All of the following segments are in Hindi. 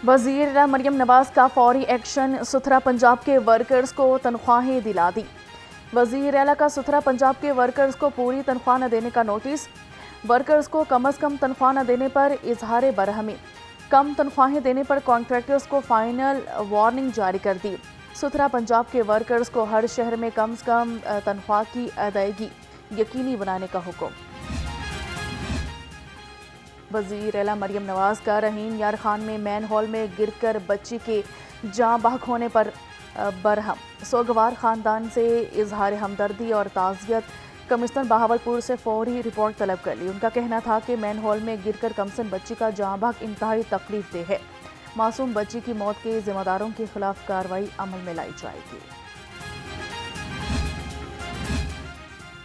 वज़ीर मरियम नवाज का फौरी एक्शन, सुथरा पंजाब के वर्कर्स को तनख्वाहें दिला दी। वज़ीर आला का सुथरा पंजाब के वर्कर्स को पूरी तनख्वाह न देने का नोटिस। वर्कर्स को कम अज़ कम तनख्वाह न देने पर इजहार बरहमी, कम तनख्वाहें देने पर कॉन्ट्रैक्टर्स को फाइनल वार्निंग जारी कर दी। सुथरा पंजाब के वर्कर्स को हर शहर में कम से कम तनख्वाह की अदायगी यकीनी बनाने का हुक्म। वज़ीर आला मरियम नवाज का रहीम यार खान में मैन हॉल में गिरकर बच्ची के जाँ बहक होने पर बरहम, सोगवार ख़ानदान से इजहार हमदर्दी और ताज़ियत। कमिश्नर बहावलपुर से फौरी रिपोर्ट तलब कर ली। उनका कहना था कि मैन हॉल में गिरकर कमसन बच्ची का जाँ बहक इंतहाई तकलीफ दे है। मासूम बच्ची की मौत के जिम्मेदारों के खिलाफ कार्रवाई अमल में लाई जाएगी।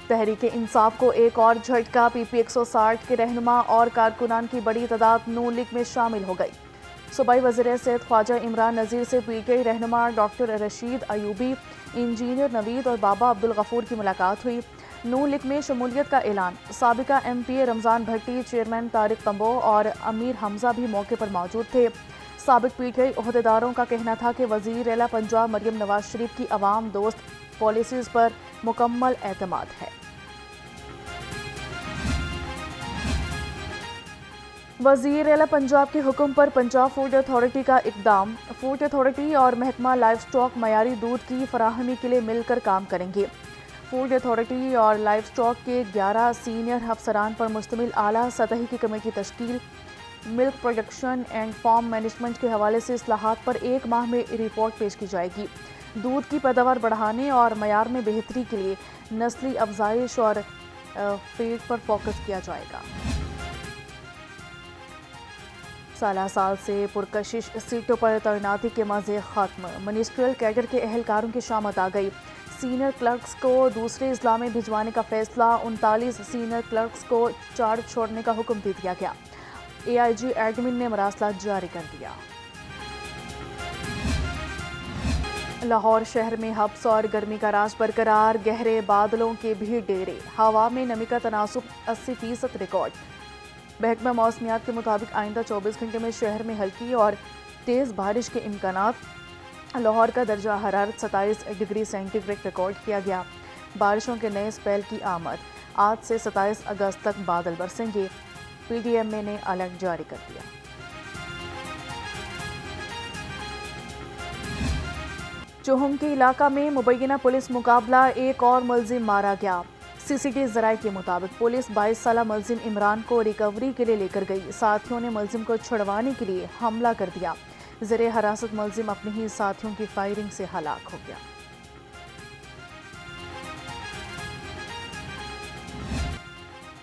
तहरीक इंसाफ को एक और झटका, पीपी 160 के रहनुमा और कारकुनान की बड़ी तादाद नून लीग में शामिल हो गई। सूबाई वज़ीर सेहत ख्वाजा इमरान नज़ीर से पीटीआई रहनुमा डॉक्टर रशीद अयूबी, इंजीनियर नवीद और बाबा अब्दुल गफूर की मुलाकात हुई। नून लीग में शमूलियत का ऐलान। साबिका MPA रमज़ान भट्टी, चेयरमैन तारिक तंबो और अमीर हमजा भी मौके पर मौजूद थे। साबिक पीटीआई ओहदेदारों का कहना था कि वज़ीर आला पंजाब मरियम नवाज शरीफ की अवाम दोस्त पॉलिसीज़ पर मुकम्मल एतमाद है। वज़ीर आला पंजाब के हुक्म पर पंजाब फूड अथॉरिटी का इक़दाम। फूड अथॉरिटी और महकमा लाइव स्टॉक मयारी दूध की फराहमी के लिए मिलकर काम करेंगे। फूड अथॉरिटी और लाइव स्टॉक के 11 सीनियर अफसरान पर मुश्तमिल आला सतही की कमेटी तश्कील। Milk production and farm management के हवाले से इस्लाहात पर 1 माह में रिपोर्ट पेश की जाएगी। दूध की पैदावार बढ़ाने और मयार में बेहतरी के लिए नस्ली अफजाइश और फीड पर फोकस किया जाएगा। साल से पुरकशिश सीटों पर तैनाती के मज़े खत्म। मिनिस्ट्रियल कैडर के एहलकारों की शामत आ गई। सीनियर क्लर्क्स को दूसरे अजला में भिजवाने का फैसला। 39 सीनियर क्लर्क्स को चार्ज छोड़ने का हुक्म दे दिया गया। AIG एडमिन ने मरासला जारी कर दिया। लाहौर शहर में हब्स और गर्मी का राज बरकरार, गहरे बादलों के भी डेरे, हवा में नमी का तनासुब 80% रिकॉर्ड। महकमा मौसमियात के मुताबिक आइंदा 24 घंटे में शहर में हल्की और तेज़ बारिश के इम्कानात। लाहौर का दर्जा हरारत 27 डिग्री सेंटीग्रेड रिकॉर्ड किया गया। बारिशों के नए स्पेल की आमद। आज से 27 अगस्त तक बादल बरसेंगे। PDMA ने अलर्ट जारी कर दिया। चोहम के इलाका में मुबैना पुलिस मुकाबला, एक और मुलजिम मारा गया। CCTV ज़राए के मुताबिक पुलिस 22 साला मुलजिम इमरान को रिकवरी के लिए लेकर गई। साथियों ने मुलजिम को छुड़वाने के लिए हमला कर दिया। ज़ेरे हिरासत मुलजिम अपने ही साथियों की फायरिंग से हलाक हो गया।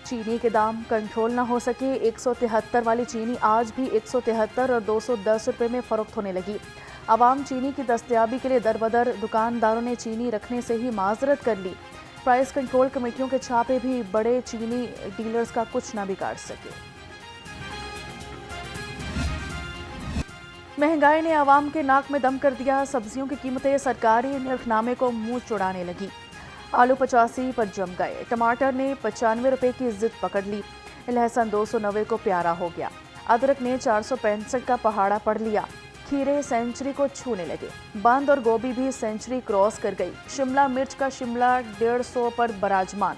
चीनी के दाम कंट्रोल न हो सके। 173 वाली चीनी आज भी 173 और 210 रुपये में फ़रोख्त होने लगी। आवाम चीनी की दस्तयाबी के लिए दरबदर। दुकानदारों ने चीनी रखने से ही माजरत कर ली। प्राइस कंट्रोल कमेटियों के छापे भी बड़े चीनी डीलर्स का कुछ न बिगाड़ सके। महंगाई ने आवाम के नाक में दम कर दिया। सब्जियों की कीमतें सरकारी निर्खनामे को मुंह चुड़ाने लगी। आलू 85 पर जम गए। टमाटर ने 95 रुपये की जिद पकड़ ली। लहसुन 290 को प्यारा हो गया। अदरक ने 465 का पहाड़ा पढ़ लिया। खीरे सेंचुरी को छूने लगे। बंद और गोभी भी सेंचुरी क्रॉस कर गई। शिमला मिर्च का शिमला 150 पर बराजमान।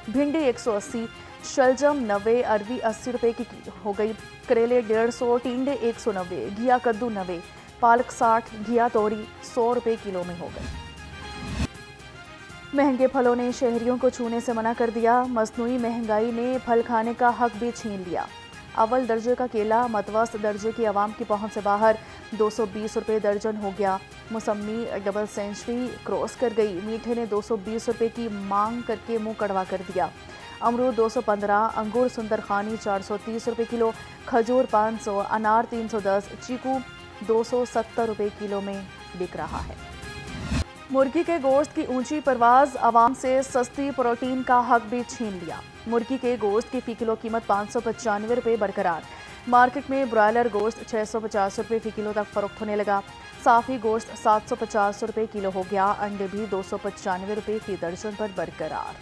भिंडी 180, शलजम 90, अरवी 80 रुपये की हो गई। करेले 150, टिंडे 190, घिया कद्दू 90, पालक 60, घिया तोरी 100 रुपये किलो में हो गई। महंगे फलों ने शहरियों को छूने से मना कर दिया। मसनूई महंगाई ने फल खाने का हक भी छीन लिया। अव्वल दर्जे का केला मतवस्त दर्जे की आवाम की पहुंच से बाहर 220 रुपये दर्जन हो गया। मौसमी डबल सेंचुरी क्रॉस कर गई। मीठे ने 220 रुपये की मांग करके मुंह कड़वा कर दिया। अमरूद 215, अंगूर सुंदरखानी 430 रुपये किलो, खजूर 500, अनार 310, चीकू 270 रुपये किलो में बिक रहा है। मुर्गी के गोश्त की ऊंची परवाज, आवाम से सस्ती प्रोटीन का हक भी छीन लिया। मुर्गी के गोश्त की फ़ी किलो कीमत 595 रुपये बरकरार। मार्केट में ब्रॉयलर गोश्त 650 रुपये फ़ी किलो तक फ़रोख्त होने लगा। साफ़ी गोश्त 750 रुपये किलो हो गया। अंडे भी 295 रुपये फ़ी दर्जन पर बरकरार।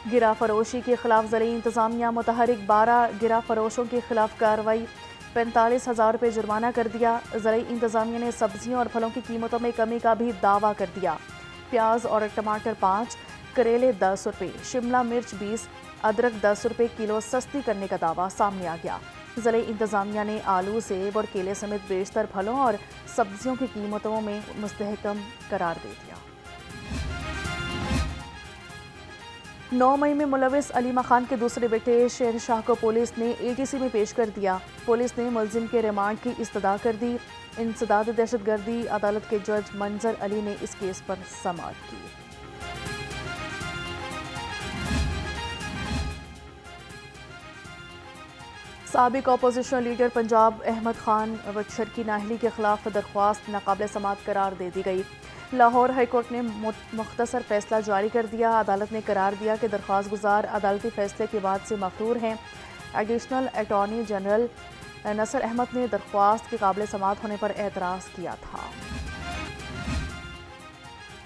गिरा फरोशी के खिलाफ ज़िले इंतज़ामिया मुतहरिक 12 गिरा फरोशों के खिलाफ कार्रवाई, 45,000 रुपये जुर्माना कर दिया। ज़िले इंतज़ामिया ने सब्जियों और फलों की कीमतों में कमी का भी दावा कर दिया। प्याज और टमाटर 5, करेले 10 रुपये, शिमला मिर्च 20, अदरक 10 रुपये किलो सस्ती करने का दावा सामने आ गया। ज़िले इंतज़ामिया ने आलू, सेब और केले समेत बेशतर फलों और सब्जियों की कीमतों में मुस्तहकम करार दे दिया। 9 मई में मुलविस अलीमा खान के दूसरे बेटे शेरशाह को पुलिस ने एटीसी में पेश कर दिया। पुलिस ने मुलजिम के रिमांड की इस्तदा कर दी। इंसदाद दहशतगर्दी अदालत के जज मंजर अली ने इस केस पर समाअत की। साबिक अपोजिशन लीडर पंजाब अहमद खान वच्छर की नाहली के खिलाफ दरख्वास्त नाकाबिल समाअत करार दे दी गई। लाहौर हाईकोर्ट ने मुख्तसर फैसला जारी कर दिया। अदालत ने करार दिया कि दरख्वास्त गुजार अदालती फैसले के बाद से मफरूर हैं। एडिशनल अटॉर्नी जनरल नसर अहमद ने दरख्वास्त के काबिल समाअत होने पर एतराज़ किया था।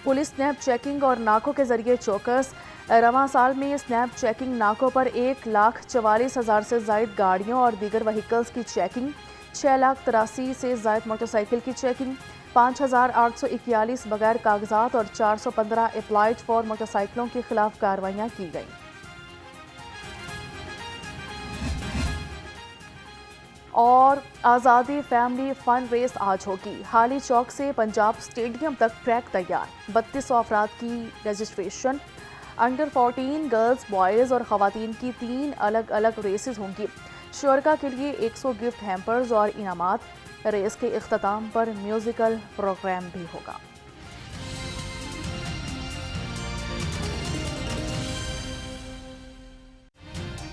पुलिस स्नैप चेकिंग और नाकों के जरिए चौकस। रवां साल में स्नैप चेकिंग नाकों पर 1,44,000 से जायद गाड़ियों और दीगर व्हीकल्स की चेकिंग, 6,83,000 से जायद मोटरसाइकिल की चेकिंग, 5,841 बगैर कागजात और 415 अप्लाइड फॉर मोटरसाइकिलों के खिलाफ कार्रवाइयाँ की गईं। और आज़ादी फैमिली फन रेस आज होगी। हाली चौक से पंजाब स्टेडियम तक ट्रैक तैयार, 3200 अफराद की रजिस्ट्रेशन। अंडर 14 गर्ल्स, बॉयज़ और ख़वातीन की 3 अलग अलग रेसेस होंगी। शुरका के लिए 100 गिफ्ट हैम्पर्स और इनामात। रेस के इख्तिताम पर म्यूज़िकल प्रोग्राम भी होगा।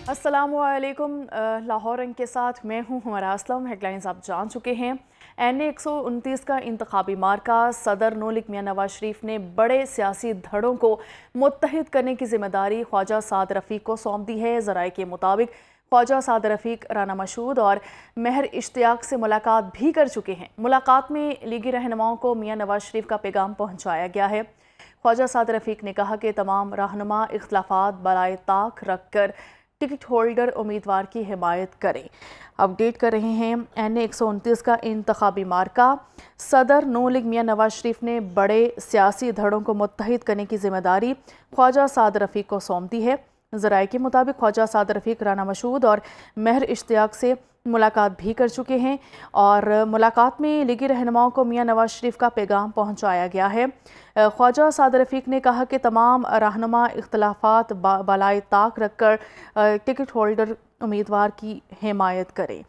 अस्सलामुअलैकुम, लाहौर रंग के साथ मैं हूँ हुमरा असलम। हेडलाइंस आप जान चुके हैं। NA 129 का इंतखाबी मार्का। सदर नून लीग मियां नवाज शरीफ ने बड़े सियासी धड़ों को मुत्तहिद करने की जिम्मेदारी ख्वाजा साद रफ़ीक को सौंप दी है। ज़राए के मुताबिक ख्वाजा साद रफ़ीक राना मशहूद और महर इश्तियाक से मुलाकात भी कर चुके हैं। मुलाकात में लीगी रहनुमाओं को मियां नवाज शरीफ का पैगाम पहुँचाया गया है। ख्वाजा साद रफ़ीक ने कहा कि तमाम रहनुमा इख्तलाफात बलाए ताक रख कर टिकट होल्डर उम्मीदवार की हिमायत करें। अपडेट कर रहे हैं NA 129 का इंतखाबी मार्का। सदर नून लीग मियां नवाज शरीफ ने बड़े सियासी धड़ों को मुत्तहिद करने की जिम्मेदारी ख्वाजा साद रफ़ीक को सौंप दी है। ज़राए के मुताबिक ख्वाजा साद रफ़ीक राना मशहूद और महर इश्तियाक से मुलाकात भी कर चुके हैं और मुलाकात में लीगी रहनुमाओं को मियां नवाज शरीफ का पैगाम पहुंचाया गया है। ख्वाजा साद रफ़ीक ने कहा कि तमाम रहनुमा इख्तलाफात बलाए ताक रखकर टिकट होल्डर उम्मीदवार की हिमायत करें।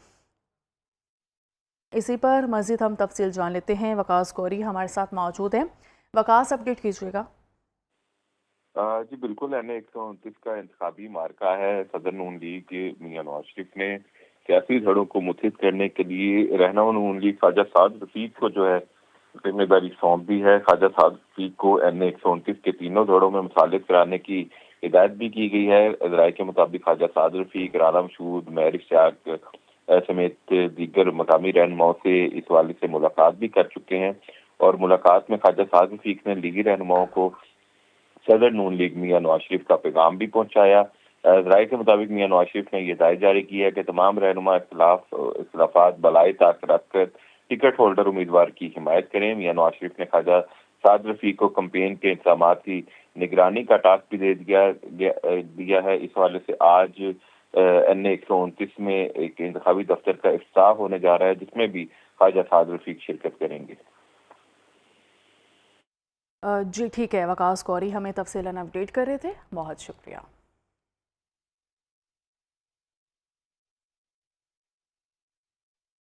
इसी पर मज़ीद हम तफसील जान लेते हैं। वकास कोरी हमारे साथ मौजूद हैं। वकास, अपडेट कीजिएगा। जी बिल्कुल, NA 129 का इंतखाबी मार्का है। सदर नून लीग के मियां नवाज शरीफ ने सियासी धड़ों को मुत्तहिद करने के लिए रहनुमा नून लीग ख्वाजा साद रफ़ीक को जो है जिम्मेदारी सौंप दी है। ख्वाजा साद रफ़ीक को NA 129 के तीनों धड़ों में मुसालिक कराने की हिदायत भी की गई है। ज़राए के मुताबिक ख्वाजा साद रफ़ीक राना मशहूद, महर इश्तियाक समेत दीगर मकामी रहनुमाओं से इस हवाले से मुलाकात भी कर चुके हैं और मुलाकात में ख्वाजा साद रफ़ीक ने लीगी रहनुमाओं को सदर नून लीग मियां नवाज शरीफ का पैगाम भी पहुंचाया। ज़राए के मुताबिक मियां नवाज शरीफ ने यह हिदायत जारी की है कि तमाम रहनुमा इख्तलाफात बलाए ताक रखकर टिकट होल्डर उम्मीदवार की हिमायत करें। मियां नवाज शरीफ ने ख्वाजा साद रफ़ीक को कैंपेन के इंतजाम की निगरानी का टास्क भी दे दिया है। इस हवाले से आज NA 129 में एक इंतखाबी दफ्तर का इफ्तिताह होने जा रहा है, जिसमें भी ख्वाजा साद रफ़ीक शिरकत करेंगे। जी ठीक है, वकास कौरी हमें तफसीलन अपडेट कर रहे थे। बहुत शुक्रिया।